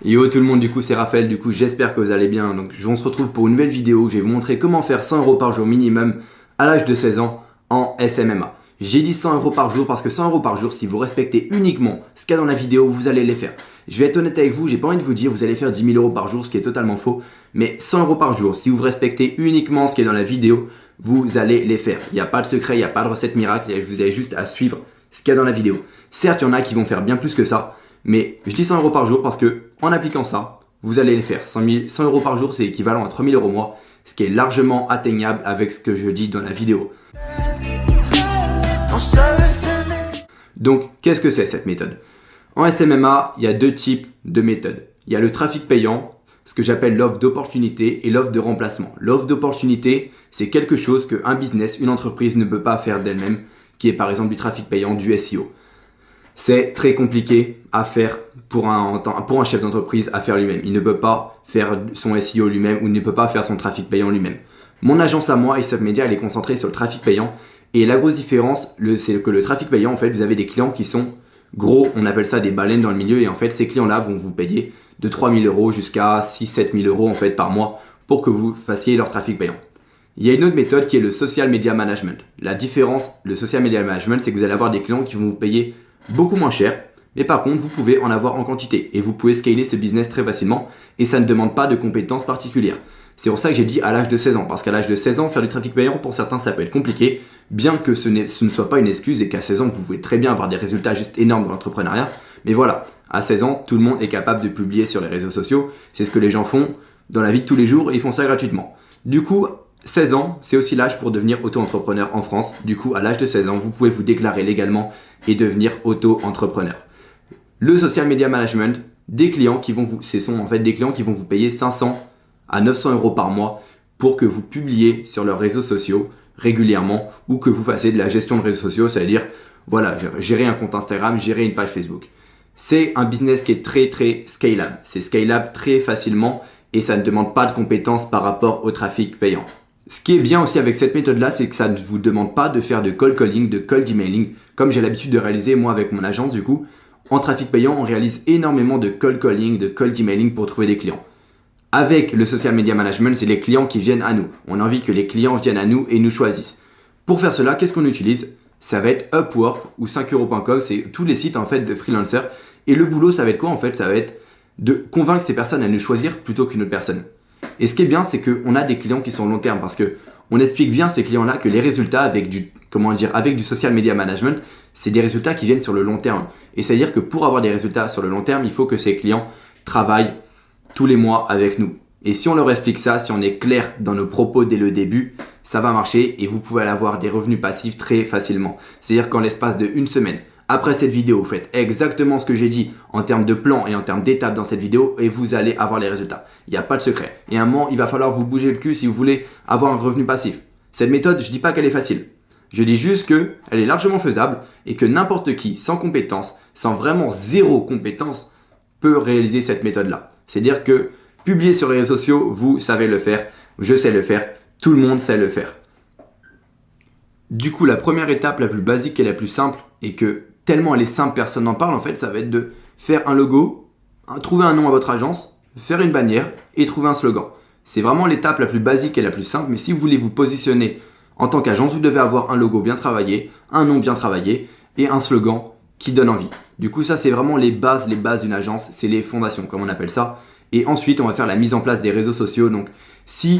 Yo tout le monde, du coup c'est Raphaël, du coup j'espère que vous allez bien. Donc on se retrouve pour une nouvelle vidéo où je vais vous montrer comment faire 100 € par jour minimum à l'âge de 16 ans en SMMA. J'ai dit 100 € par jour parce que 100 € par jour, si vous respectez uniquement ce qu'il y a dans la vidéo, vous allez les faire. Je vais être honnête avec vous, j'ai pas envie de vous dire vous allez faire 10 000 € par jour, ce qui est totalement faux. Mais 100 € par jour, si vous respectez uniquement ce qui est dans la vidéo, vous allez les faire. Il n'y a pas de secret, il n'y a pas de recette miracle, vous avez juste à suivre ce qu'il y a dans la vidéo. Certes, il y en a qui vont faire bien plus que ça. Mais je dis 100 € par jour parce que en appliquant ça, vous allez les faire. 100 € par jour, c'est équivalent à 3 000 € mois, ce qui est largement atteignable avec ce que je dis dans la vidéo. Donc, qu'est-ce que c'est cette méthode? En SMMA, il y a deux types de méthodes. Il y a le trafic payant, ce que j'appelle l'offre d'opportunité et l'offre de remplacement. L'offre d'opportunité, c'est quelque chose qu'un business, une entreprise ne peut pas faire d'elle-même, qui est par exemple du trafic payant, du SEO. C'est très compliqué à faire pour un chef d'entreprise à faire lui-même. Il ne peut pas faire son SEO lui-même ou il ne peut pas faire son trafic payant lui-même. Mon agence à moi, ISOF Media, elle est concentrée sur le trafic payant. Et la grosse différence, c'est que le trafic payant, en fait, vous avez des clients qui sont gros, on appelle ça des baleines dans le milieu. Et en fait, ces clients-là vont vous payer de 3 000 € jusqu'à 6 000 à 7 000 € en fait par mois pour que vous fassiez leur trafic payant. Il y a une autre méthode qui est le social media management. La différence, le social media management, c'est que vous allez avoir des clients qui vont vous payer beaucoup moins cher, mais par contre vous pouvez en avoir en quantité et vous pouvez scaler ce business très facilement et ça ne demande pas de compétences particulières. C'est pour ça que j'ai dit à l'âge de 16 ans, parce qu'à l'âge de 16 ans, faire du trafic payant, pour certains ça peut être compliqué, bien que ce ne soit pas une excuse et qu'à 16 ans vous pouvez très bien avoir des résultats juste énormes dans l'entrepreneuriat. Mais voilà, à 16 ans, tout le monde est capable de publier sur les réseaux sociaux, c'est ce que les gens font dans la vie de tous les jours et ils font ça gratuitement. Du coup, 16 ans, c'est aussi l'âge pour devenir auto-entrepreneur en France. Du coup, à l'âge de 16 ans, vous pouvez vous déclarer légalement et devenir auto-entrepreneur. Le social media management, des clients qui vont vous, ce sont en fait des clients qui vont vous payer 500 à 900 € par mois pour que vous publiez sur leurs réseaux sociaux régulièrement ou que vous fassiez de la gestion de réseaux sociaux, c'est-à-dire voilà, gérer un compte Instagram, gérer une page Facebook. C'est un business qui est très scalable. C'est scalable très facilement et ça ne demande pas de compétences par rapport au trafic payant. Ce qui est bien aussi avec cette méthode-là, c'est que ça ne vous demande pas de faire de cold calling, de cold emailing, comme j'ai l'habitude de réaliser moi avec mon agence du coup. En trafic payant, on réalise énormément de cold calling, de cold emailing pour trouver des clients. Avec le social media management, c'est les clients qui viennent à nous. On a envie que les clients viennent à nous et nous choisissent. Pour faire cela, qu'est-ce qu'on utilise? Ça va être Upwork ou 5euros.com, c'est tous les sites en fait de freelancers. Et le boulot, ça va être quoi en fait? Ça va être de convaincre ces personnes à nous choisir plutôt qu'une autre personne. Et ce qui est bien, c'est qu'on a des clients qui sont long terme parce qu'on explique bien à ces clients-là que les résultats avec du social media management, c'est des résultats qui viennent sur le long terme. Et c'est-à-dire que pour avoir des résultats sur le long terme, il faut que ces clients travaillent tous les mois avec nous. Et si on leur explique ça, si on est clair dans nos propos dès le début, ça va marcher et vous pouvez avoir des revenus passifs très facilement. C'est-à-dire qu'en l'espace de une semaine, après cette vidéo, vous faites exactement ce que j'ai dit en termes de plan et en termes d'étapes dans cette vidéo et vous allez avoir les résultats. Il n'y a pas de secret. Et à un moment, il va falloir vous bouger le cul si vous voulez avoir un revenu passif. Cette méthode, je ne dis pas qu'elle est facile. Je dis juste qu'elle est largement faisable et que n'importe qui, sans compétence, sans vraiment zéro compétence, peut réaliser cette méthode-là. C'est-à-dire que publier sur les réseaux sociaux, vous savez le faire, je sais le faire, tout le monde sait le faire. Du coup, la première étape la plus basique et la plus simple, et que tellement elle est simple, personne n'en parle, en fait, ça va être de faire un logo, trouver un nom à votre agence, faire une bannière et trouver un slogan. C'est vraiment l'étape la plus basique et la plus simple, mais si vous voulez vous positionner en tant qu'agence, vous devez avoir un logo bien travaillé, un nom bien travaillé et un slogan qui donne envie. Du coup, ça, c'est vraiment les bases d'une agence, c'est les fondations, comme on appelle ça. Et ensuite, on va faire la mise en place des réseaux sociaux. Donc, si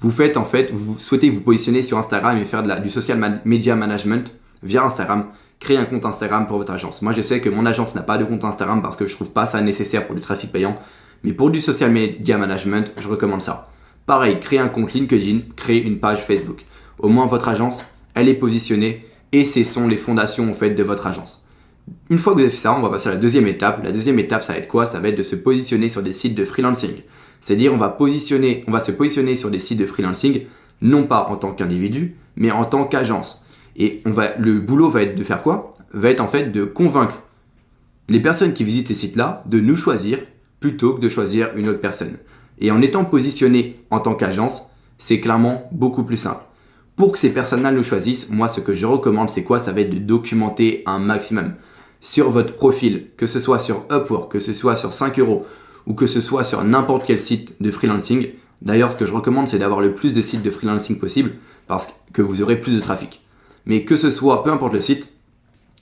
vous faites, en fait, vous souhaitez vous positionner sur Instagram et faire du social media management via Instagram, créer un compte Instagram pour votre agence. Moi, je sais que mon agence n'a pas de compte Instagram parce que je trouve pas ça nécessaire pour du trafic payant. Mais pour du social media management, je recommande ça. Pareil, créer un compte LinkedIn, créer une page Facebook. Au moins, votre agence, elle est positionnée et ce sont les fondations en fait de votre agence. Une fois que vous avez fait ça, on va passer à la deuxième étape. La deuxième étape, ça va être quoi? Ça va être de se positionner sur des sites de freelancing. C'est-à-dire, on va se positionner sur des sites de freelancing, non pas en tant qu'individu, mais en tant qu'agence. Et le boulot va être de faire quoi? Va être en fait de convaincre les personnes qui visitent ces sites-là de nous choisir plutôt que de choisir une autre personne. Et en étant positionné en tant qu'agence, c'est clairement beaucoup plus simple. Pour que ces personnes-là nous choisissent, moi ce que je recommande, c'est quoi? Ça va être de documenter un maximum sur votre profil, que ce soit sur Upwork, que ce soit sur 5 euros ou que ce soit sur n'importe quel site de freelancing. D'ailleurs, ce que je recommande, c'est d'avoir le plus de sites de freelancing possible parce que vous aurez plus de trafic. Mais que ce soit, peu importe le site,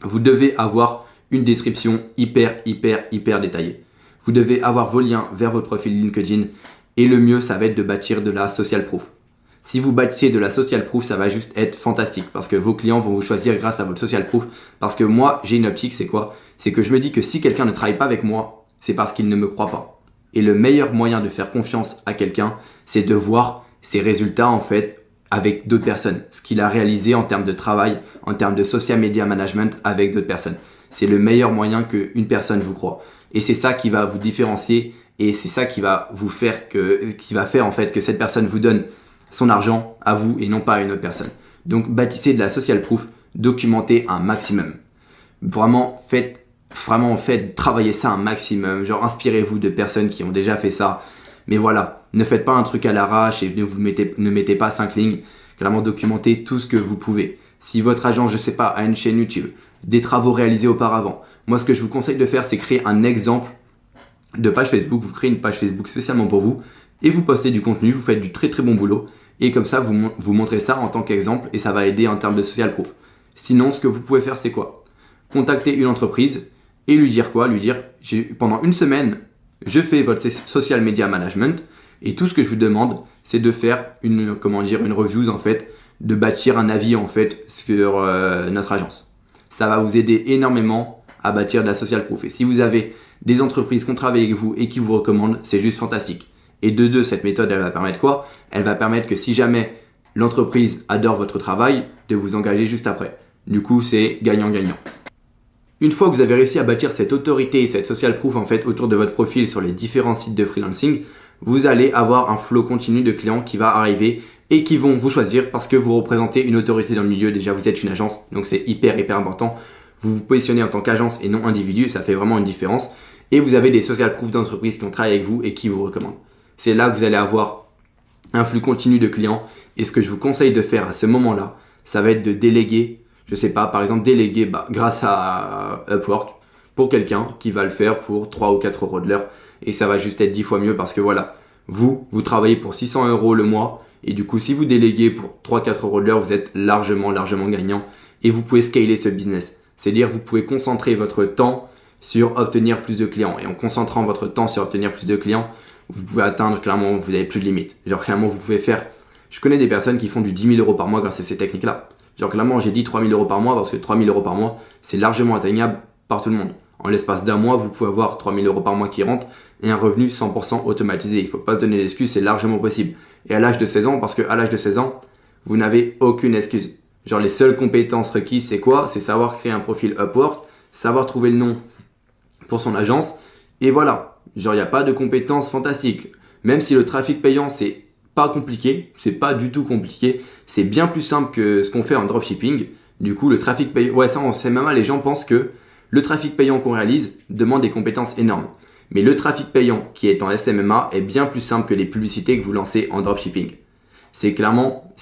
vous devez avoir une description hyper détaillée. Vous devez avoir vos liens vers votre profil LinkedIn et le mieux, ça va être de bâtir de la social proof. Si vous bâtissez de la social proof, ça va juste être fantastique parce que vos clients vont vous choisir grâce à votre social proof. Parce que moi, j'ai une optique, c'est quoi? C'est que je me dis que si quelqu'un ne travaille pas avec moi, c'est parce qu'il ne me croit pas. Et le meilleur moyen de faire confiance à quelqu'un, c'est de voir ses résultats en fait avec d'autres personnes. Ce qu'il a réalisé en termes de travail, en termes de social media management avec d'autres personnes. C'est le meilleur moyen qu'une personne vous croit. Et c'est ça qui va vous différencier et c'est ça qui va vous faire en fait que cette personne vous donne son argent à vous et non pas à une autre personne. Donc bâtissez de la social proof, documentez un maximum. Vraiment faites travailler ça un maximum. Genre inspirez-vous de personnes qui ont déjà fait ça. Mais voilà, ne faites pas un truc à l'arrache et ne mettez pas 5 lignes. Clairement documentez tout ce que vous pouvez. Si votre agent, je sais pas, a une chaîne YouTube, des travaux réalisés auparavant. Moi, ce que je vous conseille de faire, c'est créer un exemple de page Facebook. Vous créez une page Facebook spécialement pour vous et vous postez du contenu. Vous faites du très bon boulot et comme ça, vous montrez ça en tant qu'exemple et ça va aider en termes de social proof. Sinon, ce que vous pouvez faire, c'est quoi? Contacter une entreprise et lui dire quoi? Lui dire, pendant une semaine, je fais votre social media management et tout ce que je vous demande, c'est de faire une review en fait, de bâtir un avis en fait sur notre agence. Ça va vous aider énormément à bâtir de la social proof. Et si vous avez des entreprises qui ont travaillé avec vous et qui vous recommandent, c'est juste fantastique. Et de deux, cette méthode, elle va permettre quoi? Elle va permettre que si jamais l'entreprise adore votre travail, de vous engager juste après. Du coup, c'est gagnant-gagnant. Une fois que vous avez réussi à bâtir cette autorité et cette social proof en fait autour de votre profil sur les différents sites de freelancing, vous allez avoir un flow continu de clients qui va arriver et qui vont vous choisir parce que vous représentez une autorité dans le milieu. Déjà, vous êtes une agence, donc c'est hyper important. Vous vous positionnez en tant qu'agence et non individu, ça fait vraiment une différence. Et vous avez des social proof d'entreprises qui ont travaillé avec vous et qui vous recommandent. C'est là que vous allez avoir un flux continu de clients. Et ce que je vous conseille de faire à ce moment-là, ça va être de déléguer, je sais pas, par exemple déléguer grâce à Upwork pour quelqu'un qui va le faire pour 3 ou 4 euros de l'heure. Et ça va juste être 10 fois mieux parce que voilà, vous travaillez pour 600 euros le mois. Et du coup, si vous déléguez pour 3-4 euros de l'heure, vous êtes largement gagnant. Et vous pouvez scaler ce business. C'est-à-dire, vous pouvez concentrer votre temps sur obtenir plus de clients. Et en concentrant votre temps sur obtenir plus de clients, vous pouvez atteindre, clairement, vous n'avez plus de limite. Genre, clairement, vous pouvez faire... Je connais des personnes qui font du 10 000 euros par mois grâce à ces techniques-là. Genre, clairement, j'ai dit 3 000 euros par mois parce que 3 000 euros par mois, c'est largement atteignable par tout le monde. En l'espace d'un mois, vous pouvez avoir 3 000 euros par mois qui rentrent et un revenu 100% automatisé. Il ne faut pas se donner l'excuse, c'est largement possible. Et à l'âge de 16 ans, parce qu'à l'âge de 16 ans, vous n'avez aucune excuse. Genre, les seules compétences requises, c'est quoi? C'est savoir créer un profil Upwork, savoir trouver le nom pour son agence. Et voilà. Genre, il n'y a pas de compétences fantastiques. Même si le trafic payant, c'est pas compliqué, c'est pas du tout compliqué. C'est bien plus simple que ce qu'on fait en dropshipping. Du coup, le trafic payant, ouais, ça, on sait même, les gens pensent que le trafic payant qu'on réalise demande des compétences énormes. Mais le trafic payant qui est en SMMA est bien plus simple que les publicités que vous lancez en dropshipping. C'est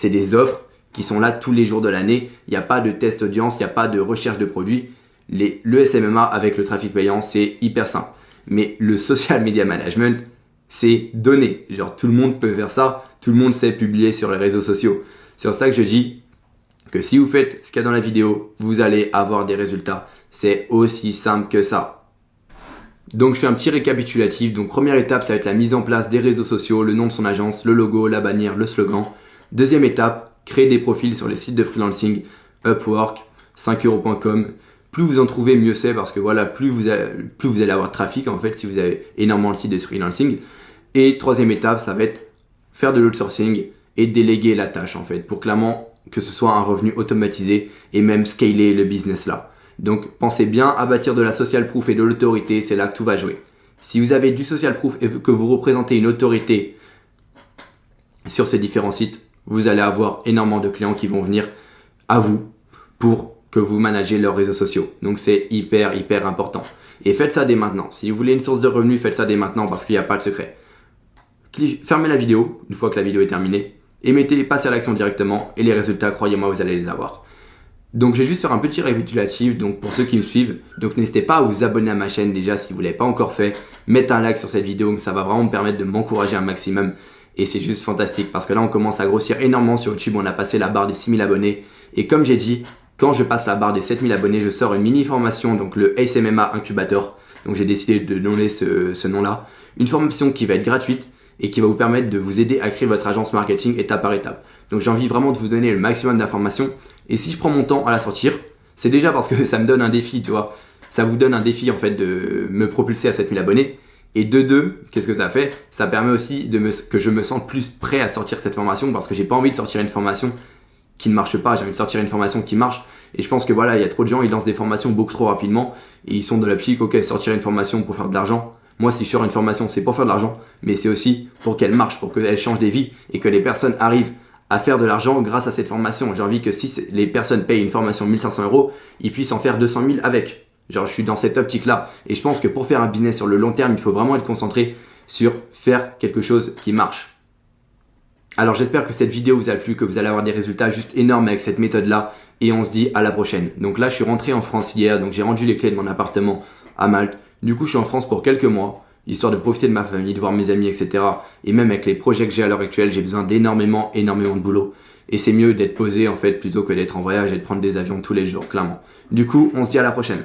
des offres qui sont là tous les jours de l'année. Il n'y a pas de test audience, il n'y a pas de recherche de produits. Le SMMA avec le trafic payant, c'est hyper simple. Mais le social media management, c'est donné. Genre, tout le monde peut faire ça. Tout le monde sait publier sur les réseaux sociaux. C'est pour ça que je dis que si vous faites ce qu'il y a dans la vidéo, vous allez avoir des résultats. C'est aussi simple que ça. Donc je fais un petit récapitulatif. Donc première étape, ça va être la mise en place des réseaux sociaux, le nom de son agence, le logo, la bannière, le slogan. Deuxième étape, créer des profils sur les sites de freelancing, Upwork, 5euros.com. Plus vous en trouvez, mieux c'est parce que voilà, plus vous allez avoir de trafic en fait si vous avez énormément de sites de freelancing. Et troisième étape, ça va être faire de l'outsourcing et déléguer la tâche en fait pour clairement que ce soit un revenu automatisé et même scaler le business là. Donc pensez bien à bâtir de la social proof et de l'autorité, c'est là que tout va jouer. Si vous avez du social proof et que vous représentez une autorité sur ces différents sites, vous allez avoir énormément de clients qui vont venir à vous pour que vous managez leurs réseaux sociaux. Donc c'est hyper important. Et faites ça dès maintenant. Si vous voulez une source de revenus, faites ça dès maintenant parce qu'il n'y a pas de secret. Fermez la vidéo une fois que la vidéo est terminée et passez à l'action directement et les résultats, croyez-moi, vous allez les avoir. Donc je vais juste faire un petit récapitulatif donc pour ceux qui me suivent. Donc n'hésitez pas à vous abonner à ma chaîne déjà si vous ne l'avez pas encore fait. Mettez un like sur cette vidéo, ça va vraiment me permettre de m'encourager un maximum. Et c'est juste fantastique parce que là on commence à grossir énormément sur YouTube. On a passé la barre des 6000 abonnés. Et comme j'ai dit, quand je passe la barre des 7000 abonnés, je sors une mini formation, donc le Ace MMA Incubator. Donc j'ai décidé de donner ce nom-là. Une formation qui va être gratuite et qui va vous permettre de vous aider à créer votre agence marketing étape par étape. Donc j'ai envie vraiment de vous donner le maximum d'informations. Et si je prends mon temps à la sortir, c'est déjà parce que ça me donne un défi, tu vois. Ça vous donne un défi en fait de me propulser à 7000 abonnés. Et de deux, qu'est-ce que ça fait? Ça permet aussi que je me sente plus prêt à sortir cette formation parce que j'ai pas envie de sortir une formation qui ne marche pas, j'ai envie de sortir une formation qui marche. Et je pense que voilà, il y a trop de gens, ils lancent des formations beaucoup trop rapidement et ils sont dans l'optique, ok, sortir une formation pour faire de l'argent. Moi, si je sors une formation, c'est pour faire de l'argent, mais c'est aussi pour qu'elle marche, pour qu'elle change des vies et que les personnes arrivent à faire de l'argent grâce à cette formation. J'ai envie que si les personnes payent une formation 1500 €, ils puissent en faire 200 000 avec. Genre, je suis dans cette optique-là. Et je pense que pour faire un business sur le long terme, il faut vraiment être concentré sur faire quelque chose qui marche. Alors, j'espère que cette vidéo vous a plu, que vous allez avoir des résultats juste énormes avec cette méthode-là. Et on se dit à la prochaine. Donc là, je suis rentré en France hier, donc j'ai rendu les clés de mon appartement à Malte. Du coup, je suis en France pour quelques mois, histoire de profiter de ma famille, de voir mes amis, etc. Et même avec les projets que j'ai à l'heure actuelle, j'ai besoin d'énormément de boulot. Et c'est mieux d'être posé en fait plutôt que d'être en voyage et de prendre des avions tous les jours, clairement. Du coup, on se dit à la prochaine.